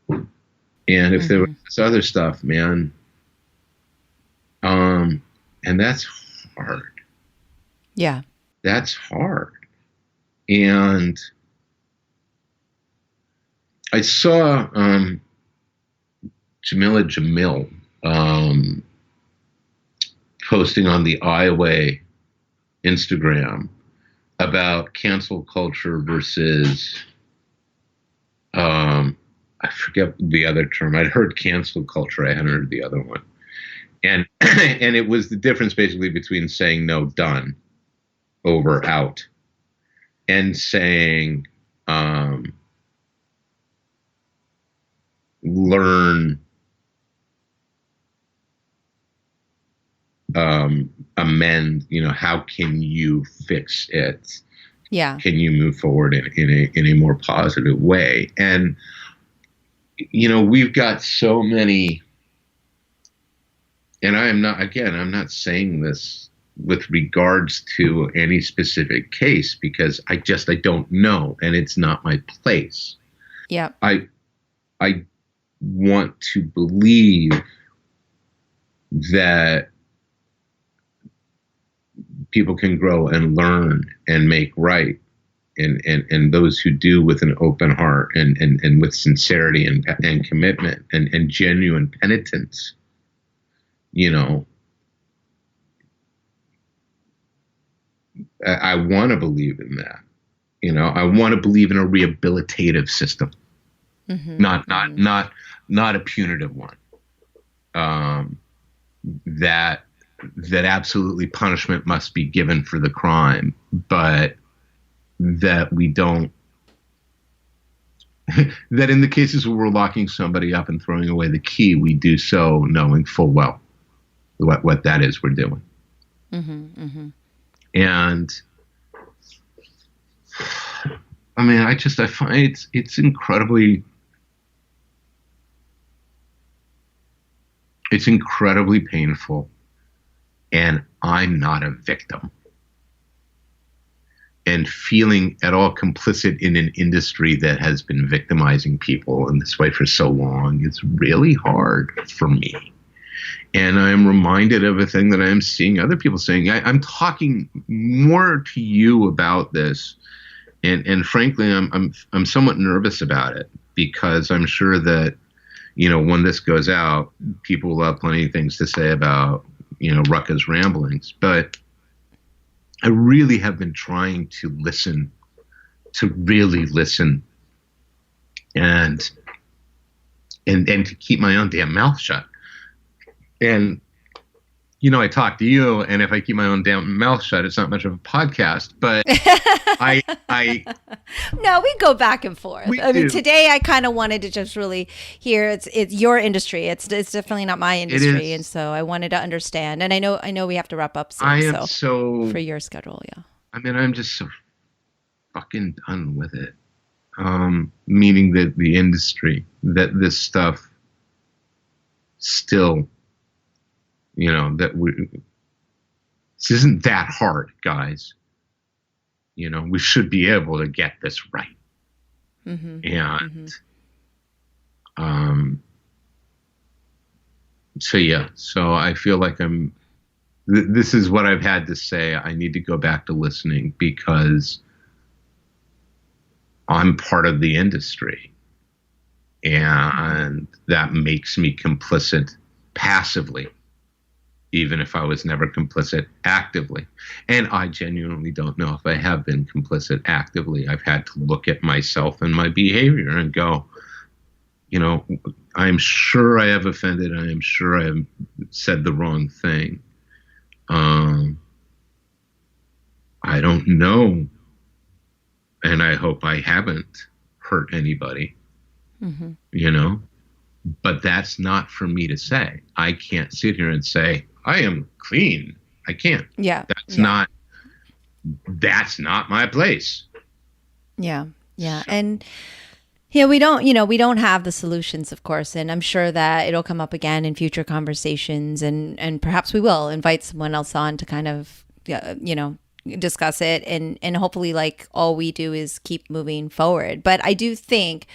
Speaker 2: And if there was this other stuff, man, and that's hard.
Speaker 1: Yeah.
Speaker 2: That's hard. And I saw Jamila Jamil posting on the Iowa Instagram about cancel culture versus I forget the other term. I'd heard cancel culture. I hadn't heard the other one. And and it was the difference basically between saying no, done, over, out, and saying learn, amend. How can you fix it?
Speaker 1: Yeah.
Speaker 2: Can you move forward in a more positive way? And we've got so many. And I'm not saying this with regards to any specific case because I don't know, and it's not my place.
Speaker 1: Yeah.
Speaker 2: I want to believe that people can grow and learn and make right, and those who do with an open heart and with sincerity and commitment and genuine penitence, I want to believe in that. I want to believe in a rehabilitative system, not a punitive one. That absolutely punishment must be given for the crime, but that we don't. That in the cases where we're locking somebody up and throwing away the key, we do so knowing full well what that is we're doing. And I mean, I find it's incredibly painful, and I'm not a victim. And feeling at all complicit in an industry that has been victimizing people in this way for so long, it's really hard for me. And I'm reminded of a thing that I'm seeing other people saying. I'm talking more to you about this, and frankly, I'm somewhat nervous about it, because I'm sure that when this goes out, people will have plenty of things to say about Rucka's ramblings, but I really have been trying to really listen, and to keep my own damn mouth shut. And, I talk to you, and if I keep my own damn mouth shut, it's not much of a podcast, but
Speaker 1: No, we go back and forth. I mean, today I kind of wanted to just really hear it's your industry. It's definitely not my industry. And so I wanted to understand. And I know we have to wrap up soon. So for your schedule. Yeah.
Speaker 2: I mean, I'm just so fucking done with it. Meaning that the industry, that this stuff still, this isn't that hard, guys. We should be able to get this right. So I feel like this is what I've had to say. I need to go back to listening, because I'm part of the industry, and that makes me complicit passively, even if I was never complicit actively. And I genuinely don't know if I have been complicit actively. I've had to look at myself and my behavior and go, I'm sure I have offended. I am sure I have said the wrong thing. I don't know. And I hope I haven't hurt anybody, but that's not for me to say. I can't sit here and say, I am clean. I can't.
Speaker 1: Yeah.
Speaker 2: That's not my place.
Speaker 1: Yeah. Yeah. And we don't have the solutions, of course. And I'm sure that it'll come up again in future conversations, and perhaps we will invite someone else on to kind of, discuss it. And hopefully, like, all we do is keep moving forward. But I do think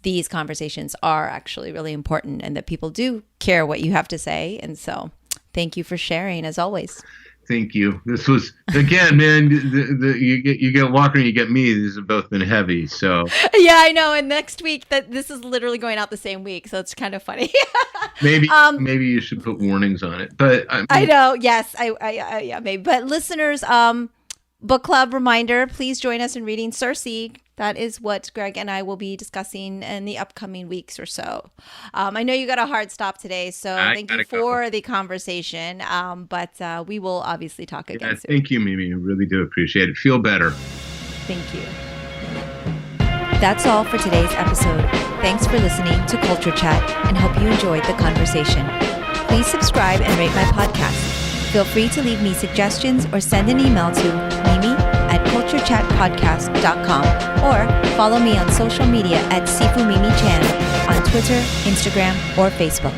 Speaker 1: these conversations are actually really important, and that people do care what you have to say. And so thank you for sharing, as always.
Speaker 2: Thank you. This was, again, man, you get Walker and you get me. These have both been heavy. So
Speaker 1: yeah, I know. And next week, this is literally going out the same week. So it's kind of funny.
Speaker 2: maybe you should put warnings on it. But
Speaker 1: I know. Yes. Yeah, maybe. But listeners, book club reminder, please join us in reading Circe. That is what Greg and I will be discussing in the upcoming weeks or so. I know you got a hard stop today, so thank you for the conversation. But we will obviously talk again soon.
Speaker 2: Thank you, Mimi. I really do appreciate it. Feel better.
Speaker 1: Thank you. That's all for today's episode. Thanks for listening to Culture Chat, and hope you enjoyed the conversation. Please subscribe and rate my podcast. Feel free to leave me suggestions or send an email to mimi@culturechatpodcast.com, or follow me on social media at Sifu Mimi Chan on Twitter, Instagram, or Facebook.